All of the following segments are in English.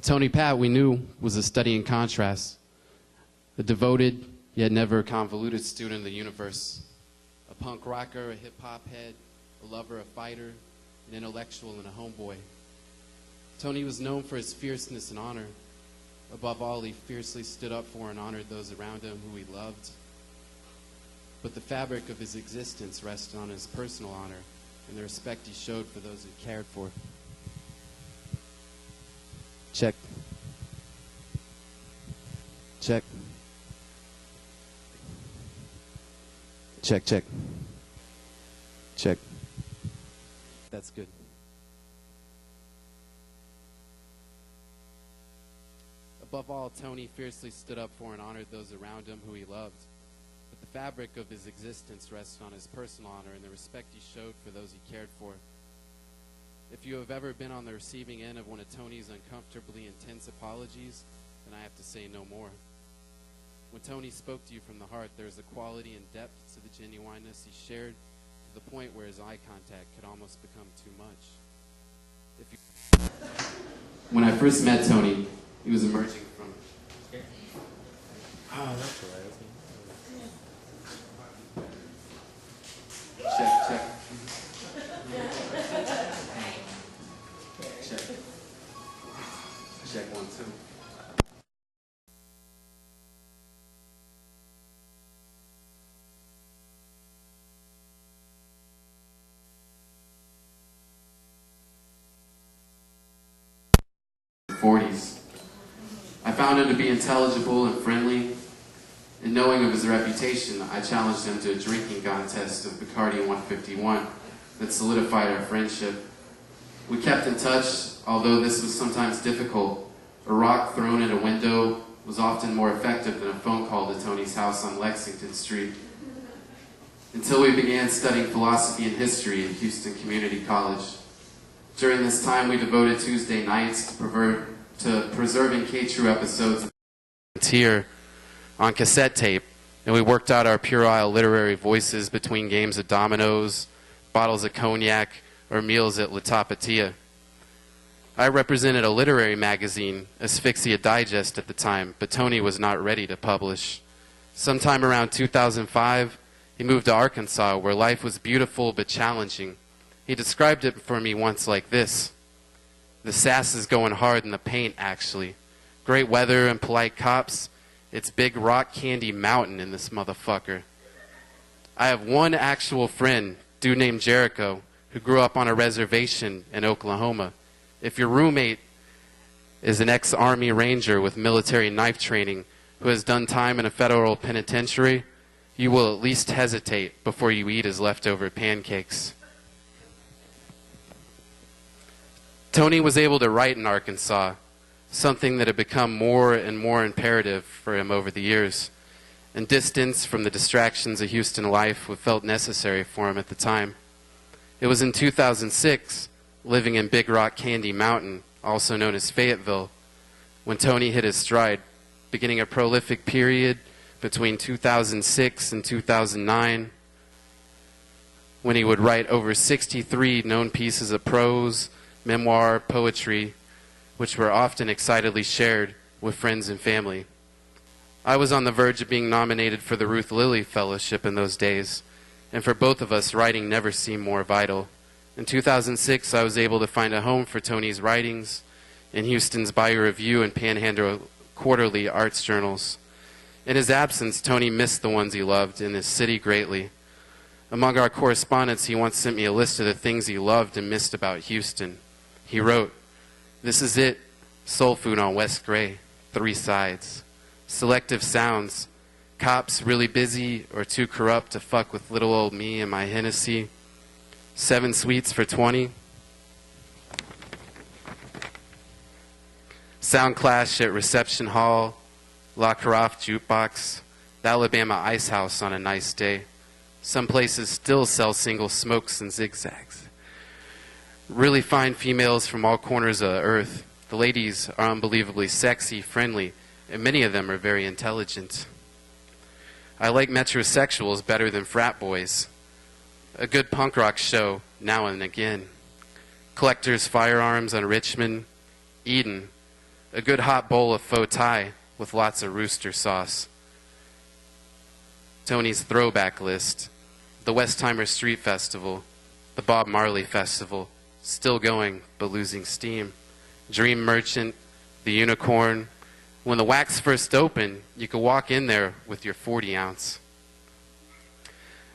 Tony Patt, we knew, was a study in contrast, a devoted yet never convoluted student of the universe, a punk rocker, a hip-hop head, a lover, a fighter, an intellectual, and a homeboy. Tony was known for his fierceness and honor. Above all, he fiercely stood up for and honored those around him who he loved. But the fabric of his existence rested on his personal honor and the respect he showed for those he cared for. Check. Check. Check, check. Check. That's good. Above all, Tony fiercely stood up for and honored those around him who he loved. But the fabric of his existence rested on his personal honor and the respect he showed for those he cared for. If you have ever been on the receiving end of one of Tony's uncomfortably intense apologies, then I have to say no more. When Tony spoke to you from the heart, there is a quality and depth to the genuineness he shared to the point where his eye contact could almost become too much. When I first met Tony, he was emerging from... Oh, that's right. Check, check. Check. Check 1, 2. '40s. I found him to be intelligible and friendly, and knowing of his reputation, I challenged him to a drinking contest of Bacardi 151 that solidified our friendship. We kept in touch, although this was sometimes difficult. A rock thrown at a window was often more effective than a phone call to Tony's house on Lexington Street. Until we began studying philosophy and history at Houston Community College. During this time, we devoted Tuesday nights to preserving K-True episodes of Tier on cassette tape, and we worked out our puerile literary voices between games of dominoes, bottles of cognac, or meals at La Tapatia. I represented a literary magazine, Asphyxia Digest, at the time, but Tony was not ready to publish. Sometime around 2005, he moved to Arkansas, where life was beautiful but challenging. He described it for me once like this: "The sass is going hard in the paint, actually. Great weather and polite cops. It's big rock candy mountain in this motherfucker. I have one actual friend, dude named Jericho, who grew up on a reservation in Oklahoma. If your roommate is an ex-Army Ranger with military knife training who has done time in a federal penitentiary, you will at least hesitate before you eat his leftover pancakes." Tony was able to write in Arkansas, something that had become more and more imperative for him over the years, and distance from the distractions of Houston life felt necessary for him at the time. It was in 2006, living in Big Rock Candy Mountain, also known as Fayetteville, when Tony hit his stride, beginning a prolific period between 2006 and 2009, when he would write over 63 known pieces of prose, memoir, poetry, which were often excitedly shared with friends and family. I was on the verge of being nominated for the Ruth Lilly Fellowship in those days, and for both of us, writing never seemed more vital. In 2006, I was able to find a home for Tony's writings in Houston's Bayou Review and Panhandle Quarterly arts journals. In his absence, Tony missed the ones he loved in his city greatly. Among our correspondence, he once sent me a list of the things he loved and missed about Houston. He wrote, "This is it, soul food on West Gray, 3 sides. Selective sounds, cops really busy or too corrupt to fuck with little old me and my Hennessy. 7 suites for 20. Sound clash at Reception Hall, La Carafe Jukebox, the Alabama Ice House on a nice day. Some places still sell single smokes and zigzags. Really fine females from all corners of the earth. The ladies are unbelievably sexy, friendly, and many of them are very intelligent. I like metrosexuals better than frat boys. A good punk rock show now and again. Collector's Firearms on Richmond, Eden, a good hot bowl of faux Thai with lots of rooster sauce. Tony's throwback list, the Westheimer Street Festival, the Bob Marley Festival, still going but losing steam, Dream Merchant, the Unicorn. When the Wax first opened, you could walk in there with your 40-ounce.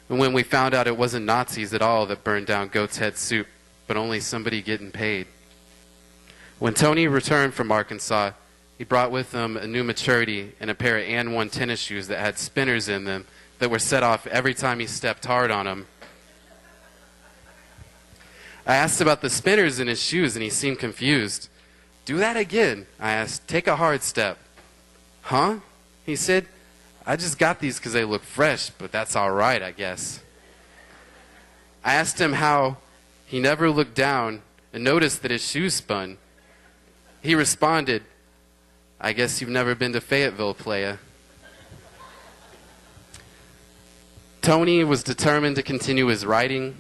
And when we found out it wasn't Nazis at all that burned down Goat's Head Soup, but only somebody getting paid. When Tony returned from Arkansas, he brought with him a new maturity and a pair of And One tennis shoes that had spinners in them that were set off every time he stepped hard on them. I asked about the spinners in his shoes, and he seemed confused. "Do that again," I asked. "Take a hard step." "Huh?" he said. "I just got these because they look fresh, but that's all right, I guess." I asked him how he never looked down and noticed that his shoes spun. He responded, "I guess you've never been to Fayetteville, playa." Tony was determined to continue his writing,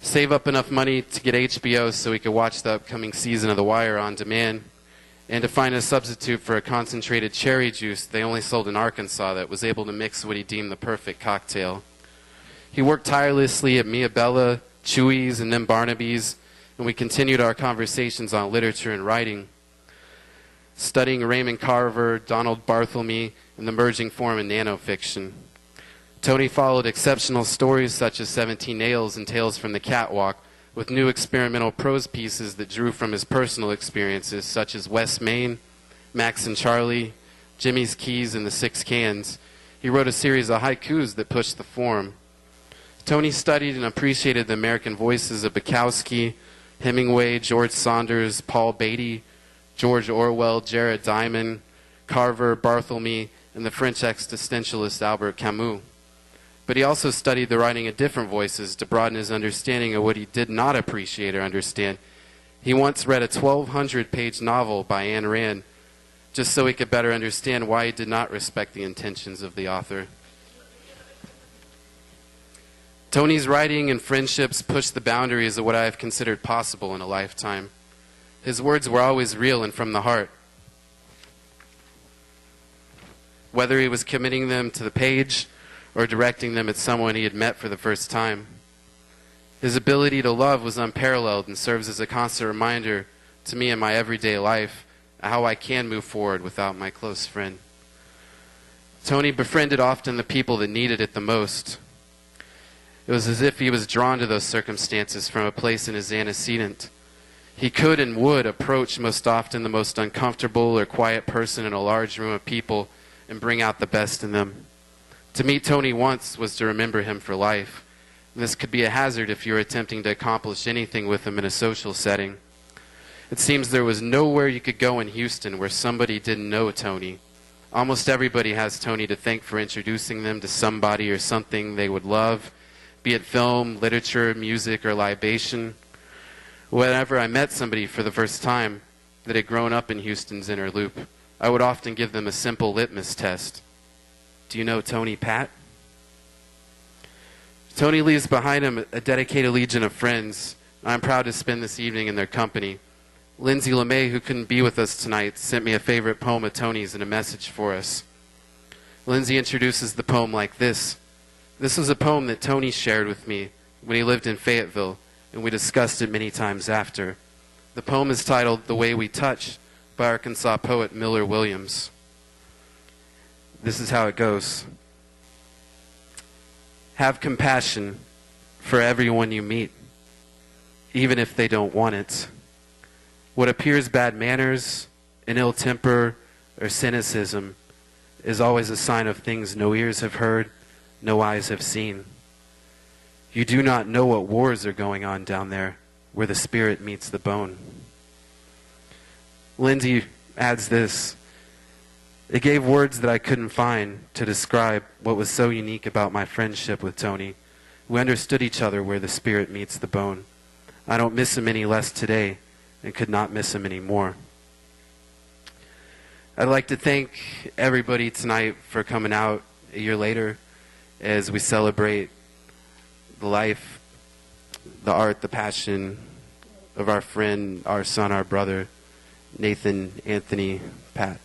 save up enough money to get HBO so he could watch the upcoming season of The Wire on demand, and to find a substitute for a concentrated cherry juice they only sold in Arkansas that was able to mix what he deemed the perfect cocktail. He worked tirelessly at Mia Bella, Chewy's, and then Barnaby's, and we continued our conversations on literature and writing, studying Raymond Carver, Donald Barthelme, and the merging form in nanofiction. Tony followed exceptional stories such as 17 Nails and Tales from the Catwalk with new experimental prose pieces that drew from his personal experiences such as West Main, Max and Charlie, Jimmy's Keys, and the Six Cans. He wrote a series of haikus that pushed the form. Tony studied and appreciated the American voices of Bukowski, Hemingway, George Saunders, Paul Beatty, George Orwell, Jared Diamond, Carver, Barthelme, and the French existentialist Albert Camus. But he also studied the writing of different voices to broaden his understanding of what he did not appreciate or understand. He once read a 1,200-page novel by Ayn Rand just so he could better understand why he did not respect the intentions of the author. Tony's writing and friendships pushed the boundaries of what I have considered possible in a lifetime. His words were always real and from the heart. Whether he was committing them to the page or directing them at someone he had met for the first time. His ability to love was unparalleled and serves as a constant reminder to me in my everyday life how I can move forward without my close friend. Tony befriended often the people that needed it the most. It was as if he was drawn to those circumstances from a place in his antecedent. He could and would approach most often the most uncomfortable or quiet person in a large room of people and bring out the best in them. To meet Tony once was to remember him for life. This could be a hazard if you were attempting to accomplish anything with him in a social setting. It seems there was nowhere you could go in Houston where somebody didn't know Tony. Almost everybody has Tony to thank for introducing them to somebody or something they would love, be it film, literature, music, or libation. Whenever I met somebody for the first time that had grown up in Houston's inner loop, I would often give them a simple litmus test. Do you know Tony Patt? Tony leaves behind him a dedicated legion of friends. I'm proud to spend this evening in their company. Lindsay LeMay, who couldn't be with us tonight, sent me a favorite poem of Tony's and a message for us. Lindsay introduces the poem like this. This was a poem that Tony shared with me when he lived in Fayetteville, and we discussed it many times after. The poem is titled The Way We Touch by Arkansas poet Miller Williams. This is how it goes. Have compassion for everyone you meet, even if they don't want it. What appears bad manners, an ill temper, or cynicism is always a sign of things no ears have heard, no eyes have seen. You do not know what wars are going on down there, where the spirit meets the bone. Lindsay adds this. It gave words that I couldn't find to describe what was so unique about my friendship with Tony. We understood each other where the spirit meets the bone. I don't miss him any less today and could not miss him any more. I'd like to thank everybody tonight for coming out a year later as we celebrate the life, the art, the passion of our friend, our son, our brother, Nathan, Anthony, Pat.